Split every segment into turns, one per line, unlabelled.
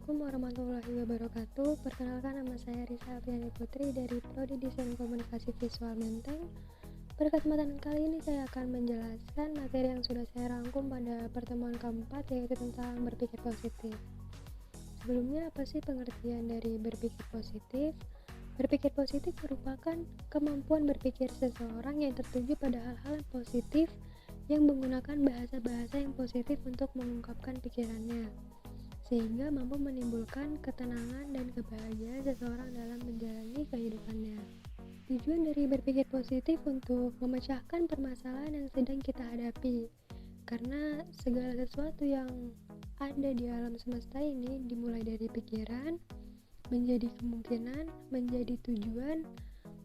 Assalamualaikum warahmatullahi wabarakatuh. Perkenalkan, nama saya Risa Apriani Putri dari Prodi Desain Komunikasi Visual Menteng. Pada kesempatan kali ini saya akan menjelaskan materi yang sudah saya rangkum pada pertemuan keempat, yaitu tentang berpikir positif. Sebelumnya, apa sih pengertian dari berpikir positif? Berpikir positif merupakan kemampuan berpikir seseorang yang tertuju pada hal-hal positif yang menggunakan bahasa-bahasa yang positif untuk mengungkapkan pikirannya, sehingga mampu menimbulkan ketenangan dan kebahagiaan seseorang dalam menjalani kehidupannya. Tujuan dari berpikir positif untuk memecahkan permasalahan yang sedang kita hadapi, karena segala sesuatu yang ada di alam semesta ini dimulai dari pikiran, menjadi kemungkinan, menjadi tujuan,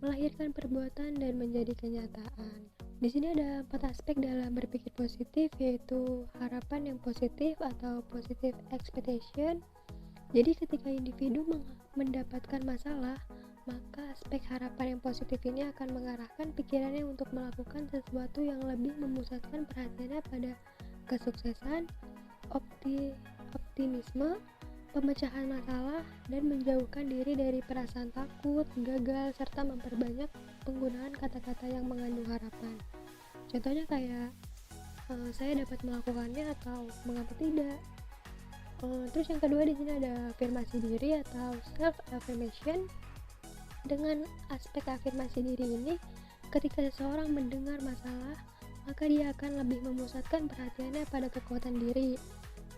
melahirkan perbuatan, dan menjadi kenyataan. Di sini ada 4 aspek dalam berpikir positif, yaitu harapan yang positif atau positive expectation. Jadi ketika individu mendapatkan masalah, maka aspek harapan yang positif ini akan mengarahkan pikirannya untuk melakukan sesuatu yang lebih memusatkan perhatiannya pada kesuksesan, optimisme, pemecahan masalah, dan menjauhkan diri dari perasaan takut, gagal, serta memperbanyak penggunaan kata-kata yang mengandung harapan. Contohnya kayak saya dapat melakukannya atau mengapa tidak. Terus yang kedua di sini ada afirmasi diri atau self affirmation. Dengan aspek afirmasi diri ini, ketika seseorang mendengar masalah, maka dia akan lebih memusatkan perhatiannya pada kekuatan diri,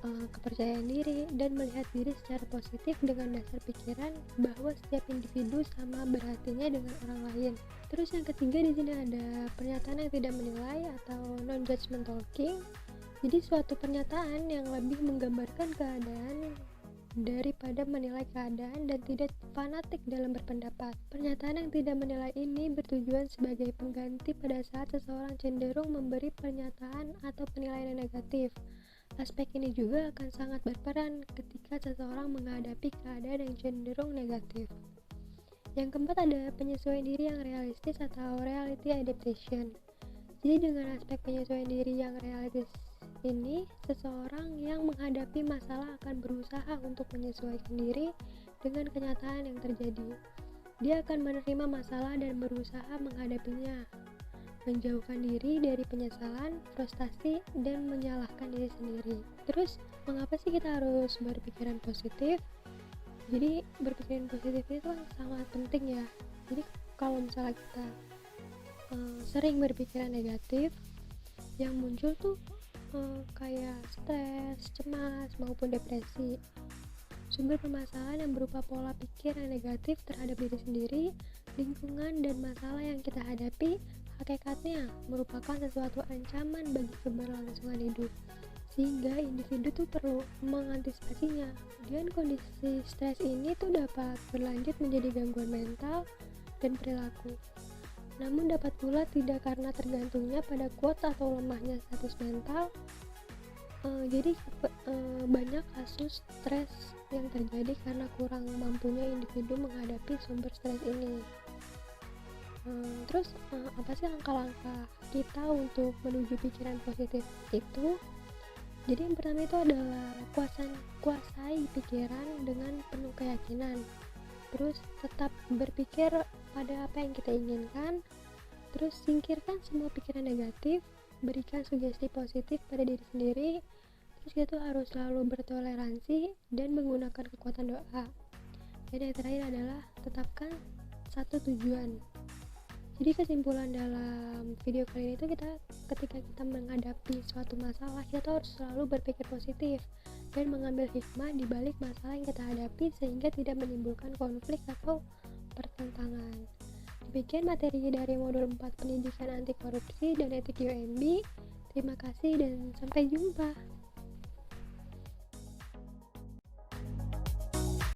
kepercayaan diri, dan melihat diri secara positif dengan dasar pikiran bahwa setiap individu sama berartinya dengan orang lain. Terus yang ketiga di sini ada pernyataan yang tidak menilai atau non-judgment talking. Jadi suatu pernyataan yang lebih menggambarkan keadaan daripada menilai keadaan dan tidak fanatik dalam berpendapat. Pernyataan yang tidak menilai ini bertujuan sebagai pengganti pada saat seseorang cenderung memberi pernyataan atau penilaian yang negatif. Aspek ini juga akan sangat berperan ketika seseorang menghadapi keadaan yang cenderung negatif. Yang keempat ada penyesuaian diri yang realistis atau reality adaptation. Jadi dengan aspek penyesuaian diri yang realistis ini, seseorang yang menghadapi masalah akan berusaha untuk menyesuaikan diri dengan kenyataan yang terjadi. Dia akan menerima masalah dan berusaha menghadapinya, menjauhkan diri dari penyesalan, frustasi, dan menyalahkan diri sendiri. Terus, mengapa sih kita harus berpikiran positif? Jadi, berpikiran positif itu sangat penting ya. Jadi, kalau misalnya kita sering berpikiran negatif, yang muncul tuh kayak stres, cemas, maupun depresi. Sumber permasalahan yang berupa pola pikir yang negatif terhadap diri sendiri, lingkungan, dan masalah yang kita hadapi hakikatnya merupakan sesuatu ancaman bagi keberlangsungan hidup, sehingga individu tuh perlu mengantisipasinya. Dan kondisi stres ini tuh dapat berlanjut menjadi gangguan mental dan perilaku. Namun dapat pula tidak karena tergantungnya pada kuat atau lemahnya status mental. Jadi banyak kasus stres yang terjadi karena kurang mampunya individu menghadapi sumber stres ini. Terus apa sih langkah-langkah kita untuk menuju pikiran positif itu? Jadi yang pertama itu adalah kuasai pikiran dengan penuh keyakinan. Terus tetap berpikir pada apa yang kita inginkan. Terus singkirkan semua pikiran negatif, berikan sugesti positif pada diri sendiri. Terus kita harus selalu bertoleransi dan menggunakan kekuatan doa. Dan yang terakhir adalah tetapkan satu tujuan. Jadi kesimpulan dalam video kali ini itu ketika kita menghadapi suatu masalah, kita harus selalu berpikir positif dan mengambil hikmah di balik masalah yang kita hadapi sehingga tidak menimbulkan konflik atau pertentangan. Demikian materi dari modul 4 pendidikan anti korupsi dan etik UMB. Terima kasih dan sampai jumpa.